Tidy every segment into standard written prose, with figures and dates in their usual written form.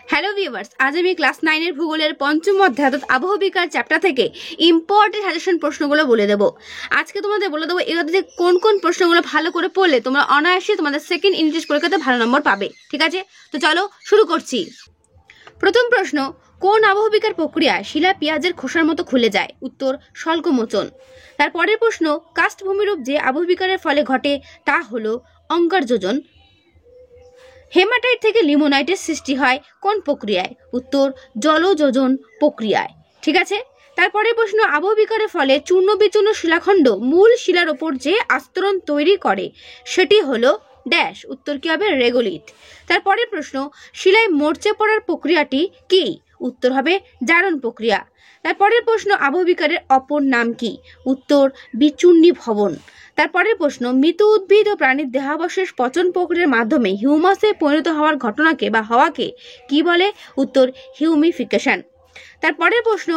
Hello viewers, আজ আমি class 9 এর ভূগোলের পঞ্চম অধ্যায় অর্থাৎ আবহবিকার চ্যাপ্টার থেকে ইম্পর্টেন্ট সাজেশন প্রশ্নগুলো বলে দেবো। আজকে তোমাদের বলে দেবো এর মধ্যে কোন কোন প্রশ্নগুলো ভালো করে পড়লে তোমরা অনায়াসে তোমাদের সেকেন্ড ইংলিশ পরীক্ষাতে ভালো নম্বর পাবে। ঠিক আছে, তো চলো শুরু করছি। প্রথম প্রশ্ন, কোন আবহবিকার প্রক্রিয়ায় শিলা পেঁয়াজের খোসার মতো খুলে যায়? উত্তর স্বল্পমোচন। তারপরের প্রশ্ন, কাস্ট ভূমিরূপ যে আবহবিকারের ফলে ঘটে তা হলো অঙ্গারযোজন। হেমাটাইট থেকে লিমোনাইটের সৃষ্টি হয় কোন প্রক্রিয়ায়? উত্তর জলযোজন প্রক্রিয়ায়। ঠিক আছে, তারপরে প্রশ্ন, আবহবিকারের ফলে চূর্ণ বিচূর্ণ শিলাখণ্ড মূল শিলার ওপর যে আস্তরণ তৈরি করে সেটি হলো ড্যাশ। উত্তর কি হবে? রেগোলিথ। তারপরে প্রশ্ন, শিলায় মরচে পড়ার প্রক্রিয়াটি কি? উত্তর হবে জারণ প্রক্রিয়া। তারপরের প্রশ্ন, আবহবিকারের অপর নাম কি? উত্তর বিচূর্ণী ভবন। তারপরের প্রশ্ন, মৃত উদ্ভিদ ও প্রাণীর দেহাবশেষ পচন প্রক্রিয়ার মাধ্যমে হিউমাসে পরিণত হওয়ার ঘটনাকে বা হওয়াকে কি বলে? উত্তর হিউমিফিকেশন। তারপরের প্রশ্ন,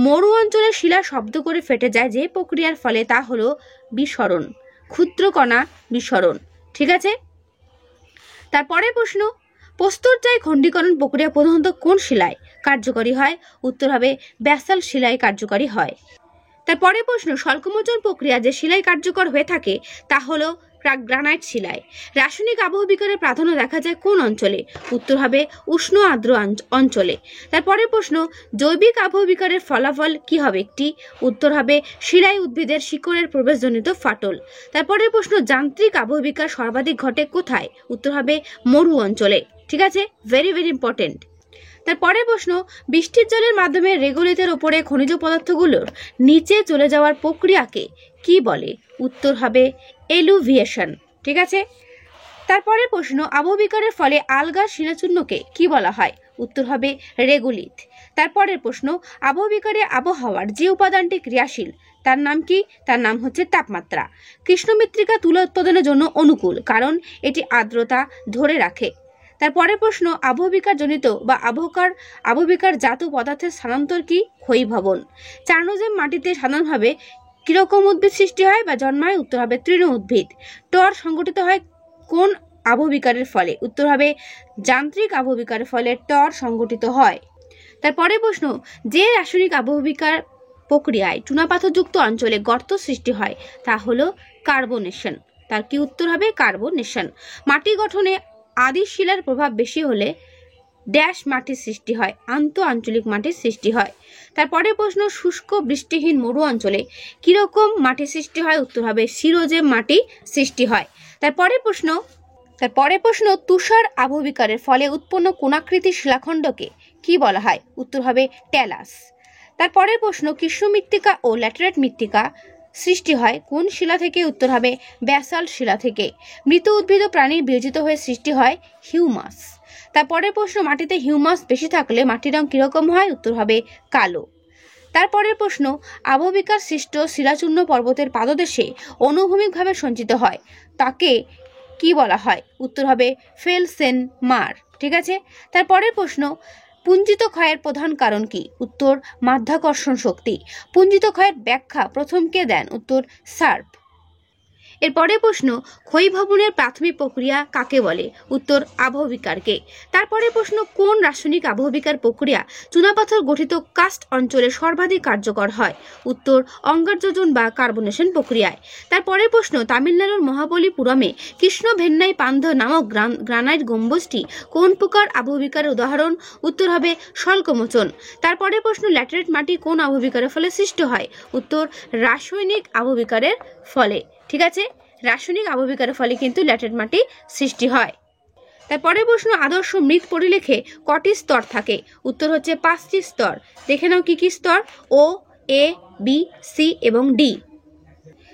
মরু অঞ্চলের শিলা শব্দ করে ফেটে যায় যে প্রক্রিয়ার ফলে তা হলো বিস্মরণ, ক্ষুদ্র কণা বিস্মরণ। ঠিক আছে, তারপরের প্রশ্ন, প্রস্তরজাই খণ্ডীকরণ প্রক্রিয়া প্রধানত কোন শিলায় কার্যকরী হয়? উত্তর হবে ব্যাসাল্ট শিলায় কার্যকরী হয়। তারপরে প্রশ্ন, স্বল্পমোচন প্রক্রিয়া যে শিলায় কার্যকর হয়ে থাকে তা হলো গ্রানাইট শিলায়। রাসায়নিক আবহবিকারের প্রাধান্য দেখা যায় কোন অঞ্চলে? উত্তর হবে উষ্ণ আর্দ্র অঞ্চলে। তারপরে প্রশ্ন, জৈবিক আবহবিকারের ফলাফল কি হবে একটি? উত্তর হবে শিলায় উদ্ভিদের শিকড়ের প্রবেশজনিত ফাটল। তারপরে প্রশ্ন, যান্ত্রিক আবহবিকার সর্বাধিক ঘটে কোথায়? উত্তর হবে মরু অঞ্চলে। ঠিক আছে, ভেরি ভেরি ইম্পর্টেন্ট। তারপরে প্রশ্ন, বৃষ্টির জলের মাধ্যমে রেগোলিথের ওপরে খনিজ পদার্থগুলোর নিচে চলে যাওয়ার প্রক্রিয়াকে কি বলে? উত্তর হবে এলুভিয়েশন। ঠিক আছে, তারপরে প্রশ্ন, আবহবিকারের ফলে আলগার শিলাচূর্ণকে কি বলা হয়? উত্তর হবে রেগোলিথ। তারপরের প্রশ্ন, আবহবিকারে আবহাওয়ার যে উপাদানটি ক্রিয়াশীল তার নাম কি? তার নাম হচ্ছে তাপমাত্রা। কৃষ্ণমৃত্তিকা তুলা উৎপাদনের জন্য অনুকূল কারণ এটি আর্দ্রতা ধরে রাখে। তারপরের প্রশ্ন, আবহবিকার জনিত বা আবহবিকার জাত পদার্থের স্থানান্তর কি? ক্ষয়ীভবন। চার্নোজেম মাটিতে সাধারণভাবে কিরকম উদ্ভিদ সৃষ্টি হয় বা জন্মায়? উত্তর হবে তৃণ উদ্ভিদ। টর সংগঠিত হয় কোন আবহবিকারের ফলে? উত্তর হবে যান্ত্রিক আবহবিকারের ফলে টর সংগঠিত হয়। তারপরে প্রশ্ন, যে রাসায়নিক আবহবিকার প্রক্রিয়ায় চুনাপাথরযুক্ত অঞ্চলে গর্ত সৃষ্টি হয় তা হলো কার্বনেশন। তার কি উত্তর হবে? কার্বনেশন। মাটি গঠনে আদি শিলার প্রভাব বেশি হলে ড্যাশ মাটির সৃষ্টি হয়, আন্ত আঞ্চলিক মাটির সৃষ্টি হয়। তারপরে প্রশ্ন, শুষ্ক বৃষ্টিহীন মরু অঞ্চলে কিরকম মাটির সৃষ্টি হয়? উত্তর হবে শিরোজেম মাটি সৃষ্টি হয়। তারপরে প্রশ্ন, তুষার আবহবিকারের ফলে উৎপন্ন কোণাকৃতি শিলাখণ্ডকে কি বলা হয়? উত্তর হবে ট্যালাস। তারপরের প্রশ্ন, কৃষ্ণ মৃত্তিকা ও ল্যাটেরাইট মৃত্তিকা সৃষ্টি হয় কোন শিলা থেকে? উত্তর হবে ব্যাসাল্ট শিলা থেকে। মৃত উদ্ভিদ ও প্রাণীর বিয়োজিত হয়ে সৃষ্টি হয় হিউমাস। তারপরের প্রশ্ন, মাটিতে হিউমাস বেশি থাকলে মাটির রং কিরকম হয়? উত্তর হবে কালো। তারপরের প্রশ্ন, আবহবিকার সৃষ্ট শিলাচূর্ণ পর্বতের পাদদেশে অনুভূমিকভাবে সঞ্চিত হয় তাকে কি বলা হয়? উত্তর হবে ফেলসেন মার। ঠিক আছে, তারপরের প্রশ্ন, পুঞ্জিত ক্ষয়ের প্রধান কারণ কি? উত্তর মাধ্যাকর্ষণ শক্তি। পুঞ্জিত ক্ষয়ের ব্যাখ্যা প্রথম কে দেন? উত্তর সার্প। এরপরে প্রশ্ন, ক্ষয়ীভবনের প্রাথমিক প্রক্রিয়া কাকে বলে? উত্তর আবহবিকারকে। তারপরে প্রশ্ন, কোন রাসায়নিক আবহবিকার প্রক্রিয়া চুনাপাথর গঠিত কাস্ট অঞ্চলে সর্বাধিক কার্যকর হয়? উত্তর অঙ্গারযোজন বা কার্বনেশন প্রক্রিয়ায়। তারপরে প্রশ্ন, তামিলনাড়ুর মহাবলীপুরমে কৃষ্ণ ভেন্নাই পান্ধ নামক গ্রানাইট গম্বুজটি কোন প্রকার আবহবিকারের উদাহরণ? উত্তর হবে স্বল্পমোচন। তারপরে প্রশ্ন, ল্যাটেরাইট মাটি কোন আবহবিকারের ফলে সৃষ্টি হয়? উত্তর রাসায়নিক আবহবিকারের ফলে। ঠিক আছে, রাসায়নিক আবহবিকারের ফলে কিন্তু ল্যাটেরাইট মাটি সৃষ্টি হয়। তারপরে প্রশ্ন, আদর্শ মৃৎ পরিলেখে কটি স্তর থাকে? উত্তর হচ্ছে 5টি স্তর। দেখে নাও কি কি স্তর? ও, এ, বি, সি এবং ডি।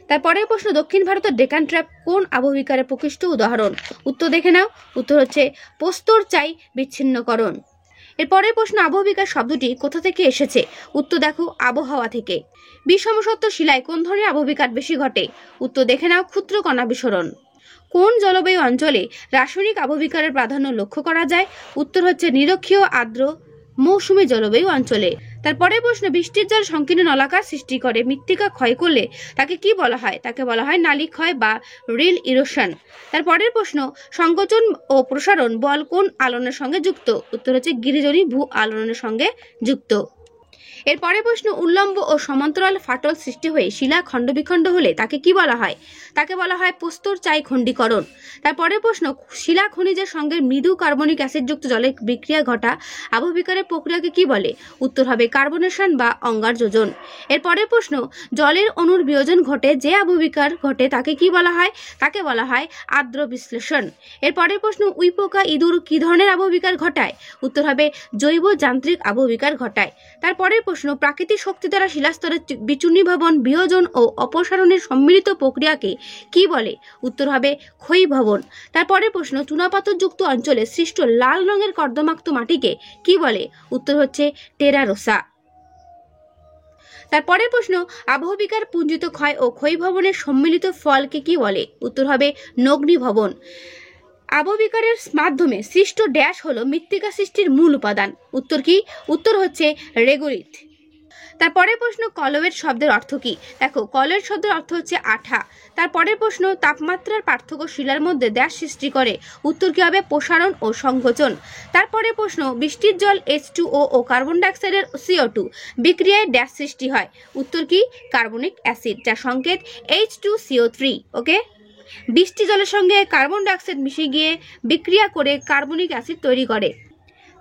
তারপরে প্রশ্ন, দক্ষিণ ভারতের ডেকান ট্র্যাপ কোন আবহবিকারের প্রকৃষ্ট উদাহরণ? উত্তর দেখে নাও, উত্তর হচ্ছে প্রস্তরজাই বিচ্ছিন্নকরণ। এরপরের প্রশ্ন, আবহবিকার শব্দটি কোথা থেকে এসেছে? উত্তর দেখো আবহাওয়া থেকে। বিষমসত্ব শিলায় কোন ধরনের আবহবিকার বেশি ঘটে? উত্তর দেখে নাও ক্ষুদ্র কণা বিস্ফোরণ। কোন জলবায়ু অঞ্চলে রাসায়নিক আবহবিকারের প্রাধান্য লক্ষ্য করা যায়? উত্তর হচ্ছে নিরক্ষীয় আর্দ্র মৌসুমী জলবায়ু অঞ্চলে। তারপরে প্রশ্ন, বৃষ্টির জল সংকীর্ণ নলাকার সৃষ্টি করে, মৃত্তিকা ক্ষয় করলে তাকে কি বলা হয়? তাকে বলা হয় নালী ক্ষয় বা রিল ইরোশন। তারপরের প্রশ্ন, সংকোচন ও প্রসারণ বল কোন আলোড়নের সঙ্গে যুক্ত? উত্তর হচ্ছে গিরিজনী ভূ আলোড়নের সঙ্গে যুক্ত। এরপরে প্রশ্ন, উল্লম্ব ও সমান্তরাল ফাটল সৃষ্টি হয়ে শিলা খণ্ড বিখণ্ড হলে তাকে কি বলা হয়? তাকে বলা হয় প্রস্তর চাই খণ্ডীকরণ। তারপরে প্রশ্ন, শিলা খনিজের সঙ্গে মৃদু কার্বনিক অ্যাসিডযুক্ত জলে বিক্রিয়া ঘটা আবহবিকারের প্রক্রিয়াকে কি বলে? উত্তর হবে কার্বনেশন বা অঙ্গার যোজন। এরপরে প্রশ্ন, জলের অণুর বিয়োজন ঘটে যে আবহবিকার ঘটে তাকে কি বলা হয়? তাকে বলা হয় আর্দ্র বিশ্লেষণ। এরপরে প্রশ্ন, উইপোকা ইঁদুর কি ধরনের আবহবিকার ঘটায়? উত্তর হবে জৈব যান্ত্রিক আবহবিকার ঘটায়। তারপরের প্রশ্ন, প্রাকৃতিক শক্তি দ্বারা শিলাস্তরের বিচূর্ণীভবন, বিয়োজন ও অপসারণের সম্মিলিত প্রক্রিয়াকে কি বলে? উত্তর হবে ক্ষয়ীভবন। তারপরের প্রশ্ন, চুনাপাথরযুক্ত অঞ্চলে সৃষ্ট লাল রঙের কর্দমাক্ত মাটিকে কি বলে? উত্তর হচ্ছে টেরারোসা। তারপরের প্রশ্ন, আবহবিকার পুঞ্জিত ক্ষয় ও ক্ষয়ীভবনের সম্মিলিত ফলকে কি বলে? উত্তর হবে নগ্নীভবন। আবহবিকারের মাধ্যমে সৃষ্ট ড্যাশ হলো মৃত্তিকা সৃষ্টির মূল উপাদান। উত্তর কি? উত্তর হচ্ছে রেগোলিথ। তারপরের প্রশ্ন, কলওয়েট শব্দের অর্থ কি? দেখো, কলওয়েট শব্দের অর্থ হচ্ছে আঠা। তারপরের প্রশ্ন, তাপমাত্রার পার্থক্য শিলার মধ্যে ড্যাশ সৃষ্টি করে? উত্তর কি হবে প্রসারণ ও সংকোচন। তারপরে প্রশ্ন, বৃষ্টির জল H2O ও কার্বন ডাইঅক্সাইডের CO2 বিক্রিয়ায় ড্যাশ সৃষ্টি হয়? উত্তর কি? কার্বনিক অ্যাসিড, যার সংকেত H2CO3। ওকে, বৃষ্টি জলের সঙ্গে কার্বন ডাইঅক্সাইড মিশে গিয়ে বিক্রিয়া করে কার্বনিক অ্যাসিড তৈরি করে।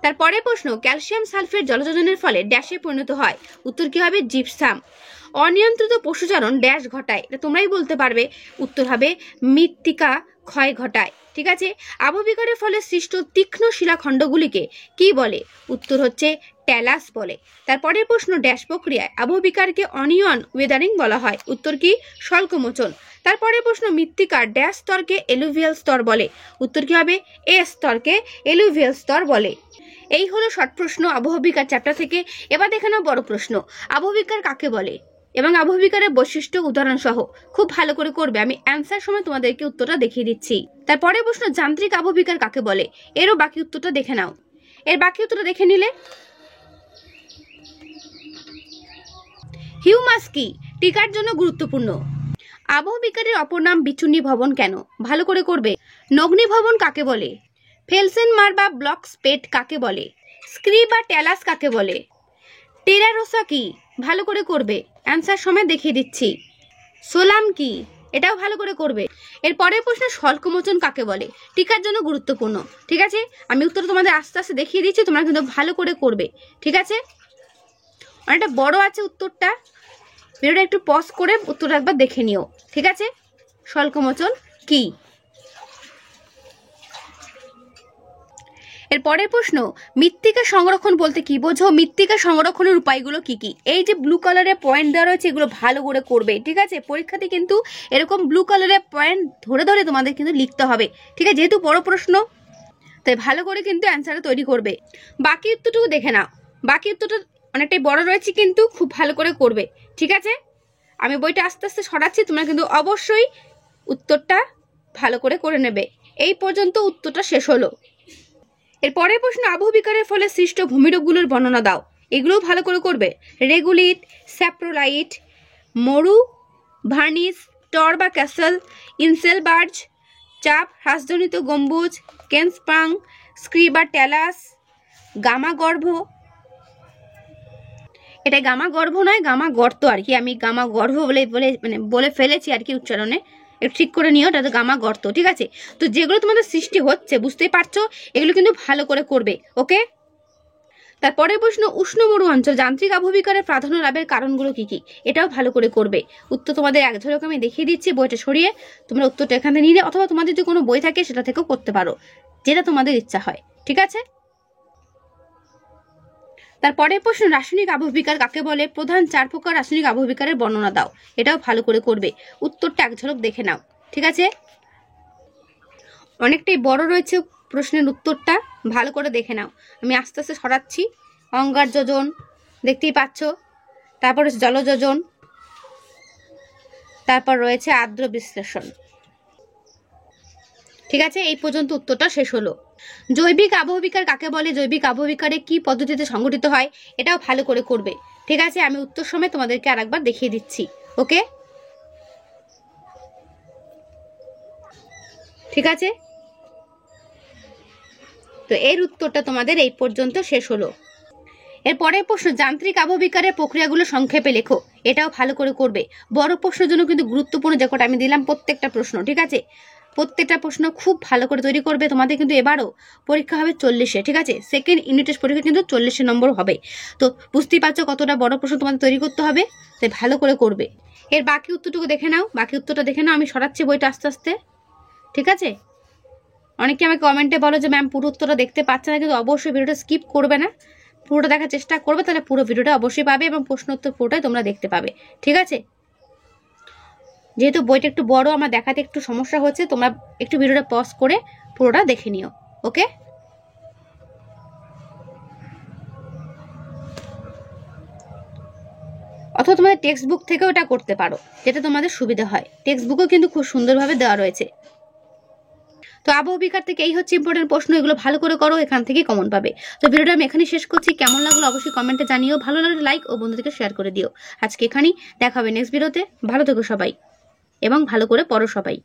তারপরে প্রশ্ন, ক্যালসিয়াম সালফেট জলযোজনের ফলে ড্যাশে পরিণত হয়? উত্তর কি হবে? জিপসাম। অনিয়ন্ত্রিত পশুচারণ ড্যাশ ঘটায়? এটা তোমরাই বলতে পারবে। উত্তর হবে মৃত্তিকা ক্ষয় ঘটায়। ঠিক আছে, আবহবিকারের ফলে সৃষ্ট তীক্ষ্ণ শিলাখণ্ডগুলিকে কি বলে? উত্তর হচ্ছে ট্যালাস বলে। তারপরের প্রশ্ন, ড্যাশ প্রক্রিয়ায় আবহবিকারকে অনিয়ন ওয়েদারিং বলা হয়? উত্তর কি? স্বল্পমোচন। তারপরের প্রশ্ন, মৃত্তিকার ড্যাশ স্তরকে এলুভিয়াল স্তর বলে? উত্তর কি হবে? এ স্তরকে এলুভিয়াল স্তর বলে। এই হলো শর্ট প্রশ্ন আবহবিকার চ্যাপ্টার থেকে। এবার দেখে নাও বড় প্রশ্ন, আবহবিকার কাকে বলে এবং আবহবিকারের বৈশিষ্ট্য উদাহরণ সহ খুব ভালো করে করবে। আমি অ্যান্সার সময় তোমাদেরকে উত্তরটা দেখিয়ে দিচ্ছি। তারপরে প্রশ্ন, যান্ত্রিক আবহবিকার কাকে বলে? এরও বাকি উত্তরটা দেখে নাও। এর বাকি উত্তরটা দেখে নিলে, হিউমাস কি? টিকার জন্য গুরুত্বপূর্ণ। আবহবিকারের অপর নাম বিচূর্ণীভবন কেন? ভালো করে করবে। নগ্নীভবন কাকে বলে? ফেলসেনমার বা ব্লক স্পেট কাকে বলে? স্ক্রি বা ট্যালাস কাকে বলে? টেরারোসা কি? ভালো করে করবে, অ্যান্সার সময় দেখিয়ে দিচ্ছি। সোলাম কি? এটাও ভালো করে করবে। এর পরের প্রশ্ন, স্বল্পমোচন কাকে বলে? টিকার জন্য গুরুত্বপূর্ণ। ঠিক আছে, আমি উত্তর তোমাদের আস্তে আস্তে দেখিয়ে দিচ্ছি, তোমরা কিন্তু ভালো করে করবে। ঠিক আছে, অনেকটা বড় আছে উত্তরটা, ভিডিওটা একটু পজ করে উত্তর একবার দেখে নিও। ঠিক আছে, স্বল্পমোচন কি? এর পরের প্রশ্ন, মৃত্তিকা সংরক্ষণ বলতে কি বোঝো? মৃত্তিকা সংরক্ষণের উপায়গুলো কি কি? এই যে ব্লু কালারের পয়েন্ট দেওয়া রয়েছে, এগুলো ভালো করে করবে। ঠিক আছে, পরীক্ষাতে কিন্তু এরকম ব্লু কালারের পয়েন্ট ধরে ধরে তোমাদের কিন্তু লিখতে হবে। ঠিক আছে, যেহেতু বড় প্রশ্ন তাই ভালো করে কিন্তু অ্যান্সারটা তৈরি করবে। বাকি উত্তরটুকু দেখে নাও, বাকি উত্তরটা অনেকটাই বড় রয়েছে, কিন্তু খুব ভালো করে করবে। ঠিক আছে, আমি বইটা আস্তে আস্তে সরাচ্ছি, তোমরা কিন্তু অবশ্যই উত্তরটা ভালো করে নেবে। এই পর্যন্ত উত্তরটা শেষ হলো। এর পরের প্রশ্ন, আবহবিকারের ফলে সৃষ্ট ভূমিরূপগুলোর বর্ণনা দাও। এগুলোও ভালো করে করবে। রেগুলিট, স্যাপ্রোলাইট, মরু, ভার্নিস, টর বা ক্যাসেল, ইনসেলবার্জ, চাপ হ্রাসজনিত গম্বুজ, কেনস্প্রাং, স্ক্রি বা ট্যালাস, গামা গর্ভ। এটা গামা গর্ভ নয়, গামা গর্ত আর কি, আমি গামা গর্ভ বলে ফেলেছি আর কি উচ্চারণে, একটু ঠিক করে নিও, এটা তো গামা গর্ত। ঠিক আছে, তো যেগুলো তোমাদের সৃষ্টি হচ্ছে বুঝতেই পারছো, এগুলো কিন্তু ভালো করে করবে। ওকে, তারপরের প্রশ্ন, উষ্ণ মরু অঞ্চল যান্ত্রিক আবহবিকারের প্রাধান্য লাভের কারণগুলো কি কি? এটাও ভালো করে করবে। উত্তর তোমাদের এক ঝলক আমি দেখিয়ে দিচ্ছি, বইটা সরিয়ে তোমরা উত্তরটা এখানে নিলে, অথবা তোমাদের যদি কোনো বই থাকে সেটা থেকেও করতে পারো, যেটা তোমাদের ইচ্ছা হয়। ঠিক আছে, তারপরের প্রশ্ন, রাসায়নিক আবহবিকার কাকে বলে? প্রধান 4 প্রকার রাসায়নিক আবহবিকারের বর্ণনা দাও। এটাও ভালো করে করবে, উত্তরটা এক ঝলক দেখে নাও। ঠিক আছে, অনেকটাই বড় রয়েছে প্রশ্নের উত্তরটা, ভালো করে দেখে নাও। আমি আস্তে আস্তে সরাচ্ছি। অঙ্গার যোজন দেখতেই পাচ্ছ, তারপর জলযোজন, তারপর রয়েছে আর্দ্র বিশ্লেষণ। ঠিক আছে, এই পর্যন্ত উত্তরটা শেষ হলো। জৈবিক আবহবিকার কাকে বলে, জৈবিক আবহবিকারে কি পদ্ধতিতে সংঘটিত হয়, এটাও ভালো করে করবে। ঠিক আছে, আমি উত্তর সময় তোমাদেরকে আরেকবার দেখিয়ে দিচ্ছি। ওকে, ঠিক আছে। তো এর উত্তরটা তোমাদের এই পর্যন্ত শেষ হলো। এর পরের প্রশ্ন, যান্ত্রিক আবহবিকারের প্রক্রিয়াগুলো সংক্ষেপে লেখো, এটাও ভালো করে করবে। বড় প্রশ্নের জন্য কিন্তু গুরুত্বপূর্ণ যে কটা আমি দিলাম প্রত্যেকটা প্রশ্ন, ঠিক আছে, প্রত্যেকটা প্রশ্ন খুব ভালো করে তৈরি করবে। তোমাদের কিন্তু এবারও পরীক্ষা হবে 40-এ, ঠিক আছে, সেকেন্ড ইউনিটের পরীক্ষা কিন্তু 40 নম্বর হবে। তো বুঝতেই পারছো কতটা বড় প্রশ্ন তোমাদের তৈরি করতে হবে, তাই ভালো করে করবে। এর বাকি উত্তরটুকু দেখে নাও, বাকি উত্তরটা দেখে নাও, আমি সরাচ্ছি বইটা আস্তে আস্তে, ঠিক আছে। অনেকে আমাকে কমেন্টে বলো যে ম্যাম পুরো উত্তরটা দেখতে পাচ্ছে না, কিন্তু অবশ্যই ভিডিওটা স্কিপ করবে না, পুরোটা দেখার চেষ্টা করবে, তাহলে পুরো ভিডিওটা অবশ্যই পাবে এবং প্রশ্ন উত্তর পুরোটাই তোমরা দেখতে পাবে, ঠিক আছে। যেহেতু বইটা একটু বড়, আমার দেখাতে একটু সমস্যা হচ্ছে, তোমরা একটু ভিডিওটা পজ করে পুরোটা দেখে নিও। ওকে, অথবা তোমাদের টেক্সট বুক থেকেও এটা করতে পারো, যেটা তোমাদের সুবিধা হয়। টেক্সট বুকও কিন্তু খুব সুন্দরভাবে দেওয়া রয়েছে। তো আবহবিকার থেকে এই হচ্ছে ইম্পর্টেন্ট প্রশ্ন, এগুলো ভালো করে করো, এখান থেকেই কমন পাবে। তো ভিডিওটা আমি এখানেই শেষ করছি। কেমন লাগলো অবশ্যই কমেন্টে জানিও, ভালো লাগলে লাইক ও বন্ধুদেরকে শেয়ার করে দিও। আজকে এখানেই দেখা হবে নেক্সট ভিডিওতে। ভালো থেকো সবাই এবং ভালো করে পড়ো সবাই।